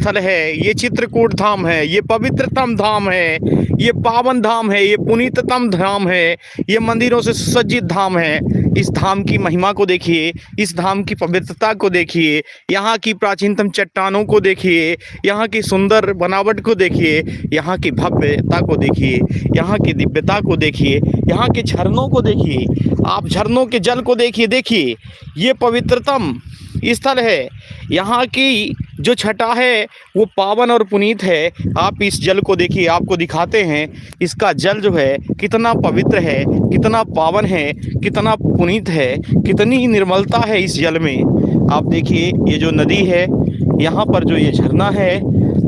स्थल है, ये चित्रकूट धाम है, ये पवित्रतम धाम है, ये पावन धाम है, ये पुनीततम धाम है, ये मंदिरों से सुसज्जित धाम है। इस धाम की महिमा को देखिए, इस धाम की पवित्रता को देखिए, यहाँ की प्राचीनतम चट्टानों को देखिए, यहाँ की सुंदर बनावट को देखिए, यहाँ की भव्यता को देखिए, यहाँ की दिव्यता को देखिए, यहाँ के झरनों को देखिए। आप झरनों के जल को देखिए, ये पवित्रतम स्थल है। यहाँ की जो छटा है वो पावन और पुनीत है। आप इस जल को देखिए, आपको दिखाते हैं इसका जल जो है कितना पवित्र है, कितना पावन है, कितना पुनीत है, कितनी निर्मलता है इस जल में। आप देखिए ये जो नदी है, यहाँ पर जो ये झरना है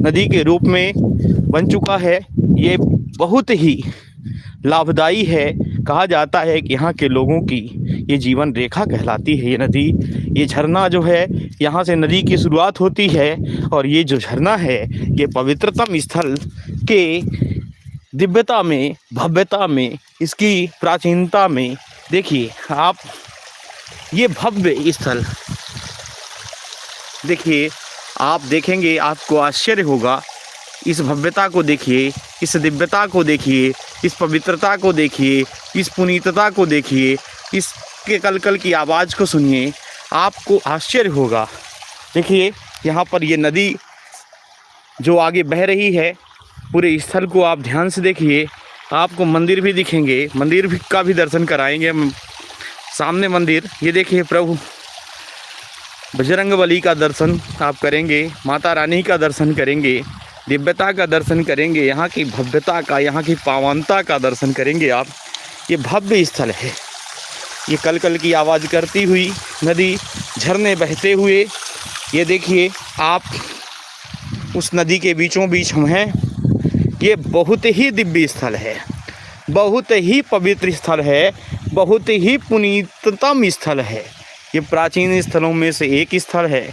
नदी के रूप में बन चुका है, ये बहुत ही लाभदायी है। कहा जाता है कि यहाँ के लोगों की ये जीवन रेखा कहलाती है ये नदी। ये झरना जो है, यहाँ से नदी की शुरुआत होती है और ये जो झरना है ये पवित्रतम स्थल के दिव्यता में, भव्यता में, इसकी प्राचीनता में देखिए आप। ये भव्य स्थल देखिए, आप देखेंगे आपको आश्चर्य होगा। इस भव्यता को देखिए, इस दिव्यता को देखिए, इस पवित्रता को देखिए, इस पुनीतता को देखिए, इसके कलकल की आवाज़ को सुनिए, आपको आश्चर्य होगा। देखिए यहाँ पर ये नदी जो आगे बह रही है, पूरे स्थल को आप ध्यान से देखिए। आपको मंदिर भी दिखेंगे, मंदिर भी का भी दर्शन कराएंगे हम। सामने मंदिर, ये देखिए प्रभु बजरंगबली का दर्शन आप करेंगे, माता रानी का दर्शन करेंगे, दिव्यता का दर्शन करेंगे, यहाँ की भव्यता का, यहाँ की पावनता का दर्शन करेंगे आप। ये भव्य स्थल है। ये कलकल की आवाज़ करती हुई नदी, झरने बहते हुए, ये देखिए आप उस नदी के बीचों बीच हम हैं। ये बहुत ही दिव्य स्थल है, बहुत ही पवित्र स्थल है, बहुत ही पुनीततम स्थल है। ये प्राचीन स्थलों में से एक स्थल है।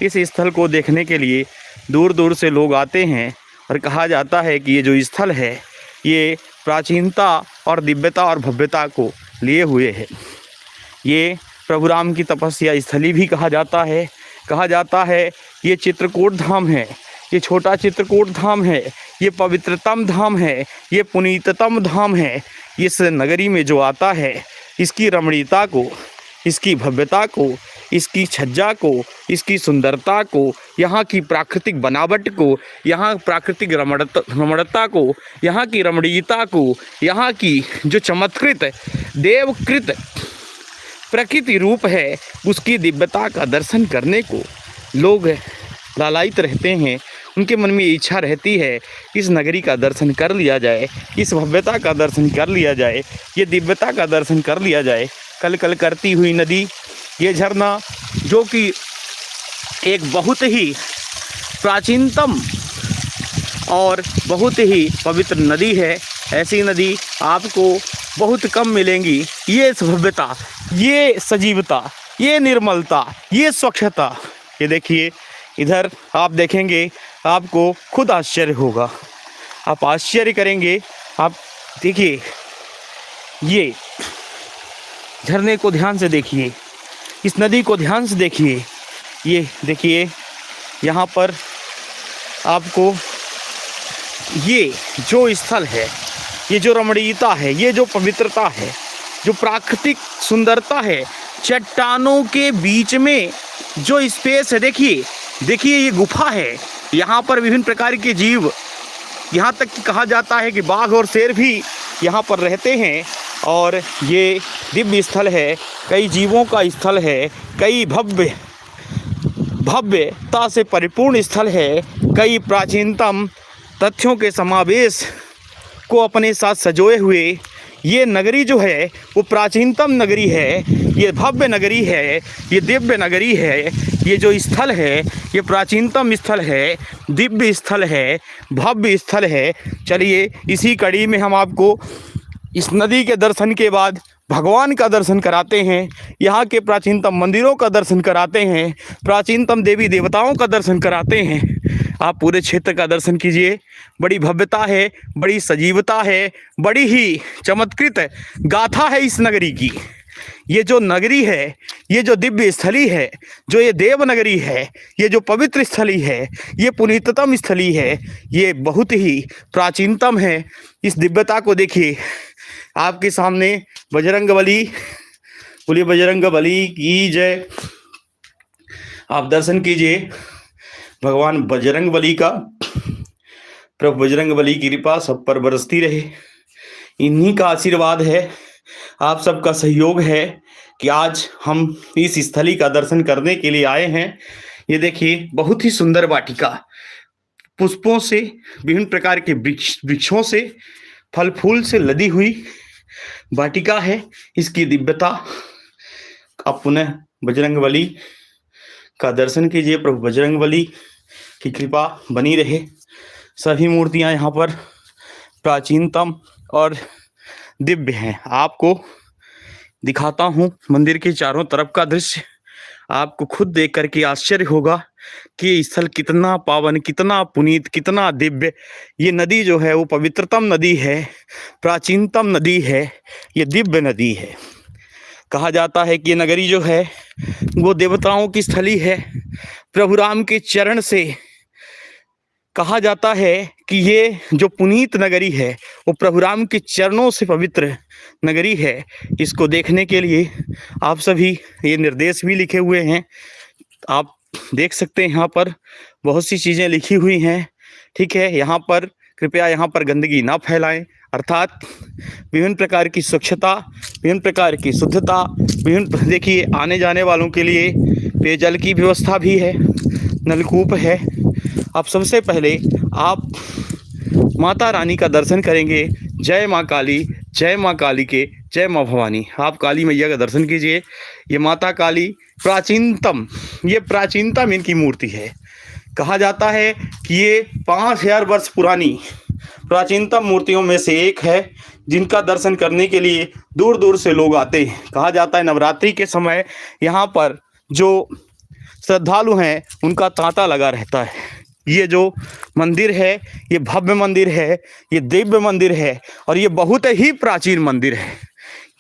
इस स्थल को देखने के लिए दूर दूर से लोग आते हैं और कहा जाता है कि ये जो स्थल है ये प्राचीनता और दिव्यता और भव्यता को लिए हुए है। ये प्रभु राम की तपस्या स्थली भी कहा जाता है। कहा जाता है ये चित्रकूट धाम है, ये छोटा चित्रकूट धाम है, ये पवित्रतम धाम है, ये पुनीततम धाम है। इस नगरी में जो आता है, इसकी रमणीयता को, इसकी भव्यता को, इसकी छज्जा को, इसकी सुंदरता को, यहाँ की प्राकृतिक बनावट को, यहाँ प्राकृतिक रमणता को, यहाँ की रमणीयता को, यहाँ की जो चमत्कृत देवकृत प्रकृति रूप है, उसकी दिव्यता का दर्शन करने को लोग लालायित रहते हैं। उनके मन में इच्छा रहती है इस नगरी का दर्शन कर लिया जाए, इस भव्यता का दर्शन कर लिया जाए, ये दिव्यता का दर्शन कर लिया जाए। कल कल करती हुई नदी, ये झरना जो कि एक बहुत ही प्राचीनतम और बहुत ही पवित्र नदी है। ऐसी नदी आपको बहुत कम मिलेंगी। ये भव्यता, ये सजीवता, ये निर्मलता, ये स्वच्छता, ये देखिए इधर आप देखेंगे आपको खुद आश्चर्य होगा, आप आश्चर्य करेंगे। आप देखिए ये झरने को ध्यान से देखिए, इस नदी को ध्यान से देखिए। ये देखिए यहाँ पर आपको ये जो स्थल है, ये जो रमणीयता है, ये जो पवित्रता है, जो प्राकृतिक सुंदरता है, चट्टानों के बीच में जो स्पेस है, देखिए देखिए ये गुफा है। यहाँ पर विभिन्न प्रकार के जीव, यहाँ तक कि कहा जाता है कि बाघ और शेर भी यहाँ पर रहते हैं। और ये दिव्य स्थल है, कई जीवों का स्थल है, कई भव्यता से परिपूर्ण स्थल है, कई प्राचीनतम तथ्यों के समावेश को अपने साथ सजोए हुए ये नगरी जो है वो प्राचीनतम नगरी है, ये भव्य नगरी है, ये दिव्य नगरी है। ये जो स्थल है ये प्राचीनतम स्थल है, दिव्य स्थल है, भव्य स्थल है। चलिए इसी कड़ी में हम आपको इस नदी के दर्शन के बाद भगवान का दर्शन कराते हैं, यहाँ के प्राचीनतम मंदिरों का दर्शन कराते हैं, प्राचीनतम देवी देवताओं का दर्शन कराते हैं। आप पूरे क्षेत्र का दर्शन कीजिए। बड़ी भव्यता है, बड़ी सजीवता है, बड़ी ही चमत्कृत गाथा है इस नगरी की। ये जो नगरी है, ये जो दिव्य स्थली है, जो ये देव नगरी है, ये जो पवित्र स्थली है, ये पुनीततम स्थली है, ये बहुत ही प्राचीनतम है। इस दिव्यता को देखिए। आपके सामने बजरंगबली, बोलिए बजरंगबली की जय। आप दर्शन कीजिए भगवान बजरंगबली का। प्रभु बजरंगबली की कृपा सब पर बरसती रहे। इन्हीं का आशीर्वाद है, आप सबका सहयोग है कि आज हम इस स्थली का दर्शन करने के लिए आए हैं। ये देखिए बहुत ही सुंदर वाटिका, पुष्पों से, विभिन्न प्रकार के वृक्षों से, फल फूल से लदी हुई वाटिका है। इसकी दिव्यता आप पुनः बजरंगबली का दर्शन कीजिए। प्रभु बजरंगबली की कृपा बनी रहे। सभी मूर्तियां यहाँ पर प्राचीनतम और दिव्य हैं। आपको दिखाता हूँ मंदिर के चारों तरफ का दृश्य। आपको खुद देख करके आश्चर्य होगा कि ये स्थल कितना पावन, कितना पुनीत, कितना दिव्य। ये नदी जो है वो पवित्रतम नदी है, प्राचीनतम नदी है, ये दिव्य नदी है। कहा जाता है कि ये नगरी जो है वो देवताओं की स्थली है। प्रभु राम के चरण से कहा जाता है कि ये जो पुनीत नगरी है वो प्रभु राम के चरणों से पवित्र नगरी है। इसको देखने के लिए आप सभी, ये निर्देश भी लिखे हुए हैं, आप देख सकते हैं। यहाँ पर बहुत सी चीज़ें लिखी हुई हैं, ठीक है। यहाँ पर कृपया यहाँ पर गंदगी ना फैलाएं, अर्थात विभिन्न प्रकार की स्वच्छता, विभिन्न प्रकार की शुद्धता, विभिन्न, देखिए आने जाने वालों के लिए पेयजल की व्यवस्था भी है, नलकूप है। अब सबसे पहले आप माता रानी का दर्शन करेंगे। जय माँ काली, जय माँ काली के, जय माँ भवानी। आप काली मैया का दर्शन कीजिए। ये माता काली प्राचीनतम, ये प्राचीनतम इनकी मूर्ति है। कहा जाता है कि ये 5000 वर्ष पुरानी प्राचीनतम मूर्तियों में से एक है, जिनका दर्शन करने के लिए दूर दूर से लोग आते हैं। कहा जाता है नवरात्रि के समय यहाँ पर जो श्रद्धालु हैं उनका तांता लगा रहता है। ये जो मंदिर है ये भव्य मंदिर है, ये दिव्य मंदिर है और ये बहुत ही प्राचीन मंदिर है।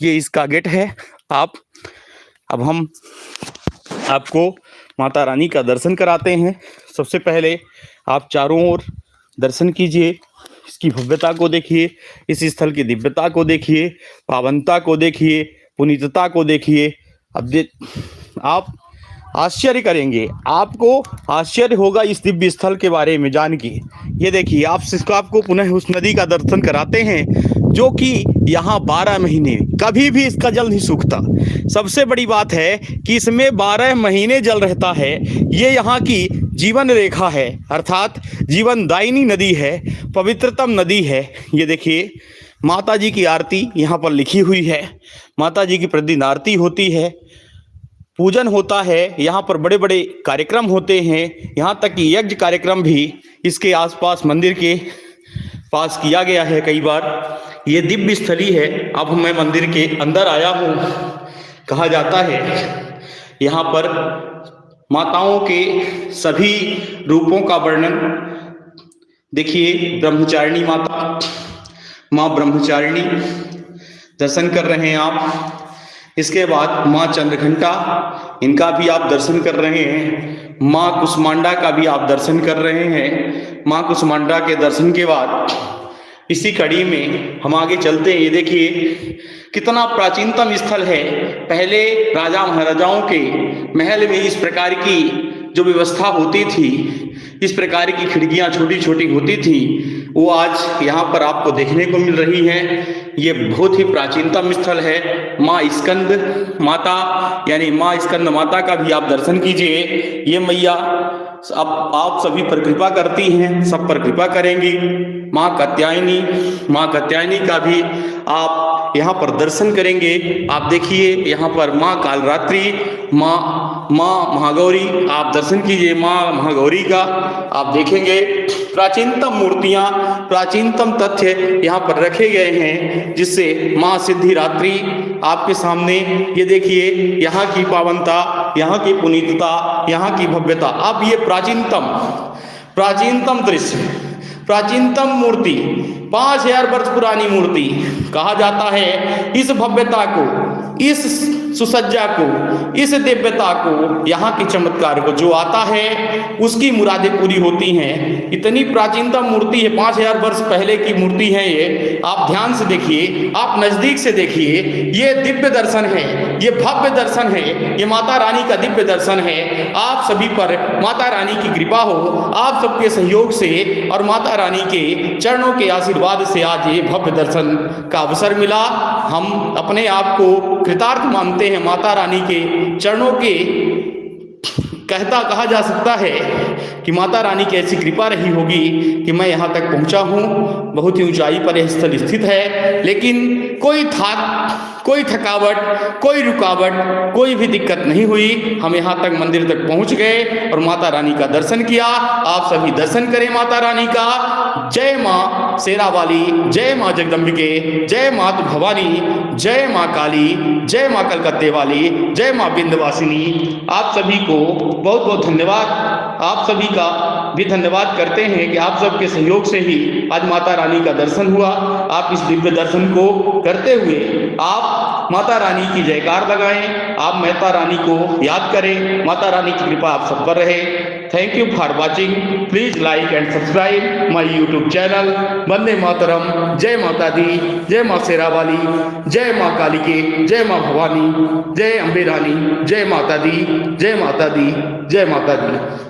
ये इसका गेट है। अब हम आपको माता रानी का दर्शन कराते हैं। सबसे पहले आप चारों ओर दर्शन कीजिए, इसकी भव्यता को देखिए, इस स्थल की दिव्यता को देखिए, पावनता को देखिए, पुनीतता को देखिए। अब आप आश्चर्य करेंगे, आपको आश्चर्य होगा इस दिव्य स्थल के बारे में जान के। ये देखिए, आपको पुनः उस नदी का दर्शन कराते हैं जो कि यहाँ 12 महीने कभी भी इसका जल नहीं सूखता। सबसे बड़ी बात है कि इसमें 12 महीने जल रहता है। ये यहाँ की जीवन रेखा है, अर्थात जीवनदायिनी नदी है, पवित्रतम नदी है। ये देखिए माता जी की आरती यहाँ पर लिखी हुई है। माता जी की प्रतिदिन आरती होती है, पूजन होता है, यहाँ पर बड़े बड़े कार्यक्रम होते हैं। यहाँ तक कि यज्ञ कार्यक्रम भी इसके आसपास मंदिर के पास किया गया है कई बार। ये दिव्य स्थली है। अब मैं मंदिर के अंदर आया हूँ। कहा जाता है यहाँ पर माताओं के सभी रूपों का वर्णन, देखिए ब्रह्मचारिणी माता, माँ ब्रह्मचारिणी दर्शन कर रहे हैं आप। इसके बाद माँ चंद्रघंटा, इनका भी आप दर्शन कर रहे हैं। माँ कुष्मांडा का भी आप दर्शन कर रहे हैं। माँ कुष्मांडा के दर्शन के बाद इसी कड़ी में हम आगे चलते हैं। ये देखिए कितना प्राचीनतम स्थल है। पहले राजा महाराजाओं के महल में इस प्रकार की जो व्यवस्था होती थी, इस प्रकार की खिड़कियां छोटी छोटी होती थी, वो आज यहाँ पर आपको देखने को मिल रही हैं। ये बहुत ही प्राचीनतम स्थल है। माँ स्कंद माता यानी माँ स्कंद माता का भी आप दर्शन कीजिए। ये मैया अब आप सभी पर कृपा करती हैं, सब पर कृपा करेंगी। माँ कात्यायनी का भी आप यहाँ पर दर्शन करेंगे। आप देखिए यहाँ पर माँ कालरात्रि, माँ महागौरी आप दर्शन कीजिए। माँ महागौरी का आप देखेंगे। प्राचीनतम मूर्तियाँ, प्राचीनतम तथ्य यहाँ पर रखे गए हैं, जिससे माँ सिद्धिरात्रि आपके सामने। ये देखिए यहाँ की पावनता, यहाँ की पुनीतता, यहाँ की भव्यता। अब ये प्राचीनतम दृश्य, प्राचीनतम मूर्ति, 5000 वर्ष पुरानी मूर्ति। कहा जाता है इस भव्यता को इस सुसज्जा को, इस दिव्यता को, यहाँ के चमत्कार को जो आता है उसकी मुरादें पूरी होती हैं। इतनी प्राचीनतम मूर्ति है, 5000 वर्ष पहले की मूर्ति है ये। आप ध्यान से देखिए, आप नजदीक से देखिए, ये दिव्य दर्शन है, ये भव्य दर्शन है, ये माता रानी का दिव्य दर्शन है। आप सभी पर माता रानी की कृपा हो, आप सबके सहयोग से और माता रानी के चरणों के आशीर्वाद से आज ये भव्य दर्शन का अवसर मिला। हम अपने आप को कृतार्थ मानते हैं माता रानी के चरणों के। कहा जा सकता है कि माता रानी की ऐसी कृपा रही होगी कि मैं यहाँ तक पहुँचा हूँ। बहुत ही ऊंचाई पर यह स्थल स्थित है, लेकिन कोई थकावट, कोई रुकावट, कोई भी दिक्कत नहीं हुई। हम यहाँ तक मंदिर तक पहुँच गए और माता रानी का दर्शन किया। आप सभी दर्शन करें माता रानी का। जय माँ शेरा वाली, जय माँ जगदम्बिके, जय मात भवानी, जय माँ काली, जय माँ कलकत्ते वाली, जय माँ विंध्यवासिनी। आप सभी को बहुत बहुत धन्यवाद। आप सभी का भी धन्यवाद करते हैं कि आप सबके सहयोग से ही आज माता रानी का दर्शन हुआ। आप इस दिव्य दर्शन को करते हुए आप माता रानी की जयकार लगाएं, आप माता रानी को याद करें। माता रानी की कृपा आप सब पर रहे। Thank you for watching. Please like and subscribe my YouTube channel. Vande Mataram. जय माता दी, जय माँ शेरा वाली, जय माँ काली के, जय माँ भवानी, जय अम्बे रानी, जय माता दी, जय माता दी, जय माता दी।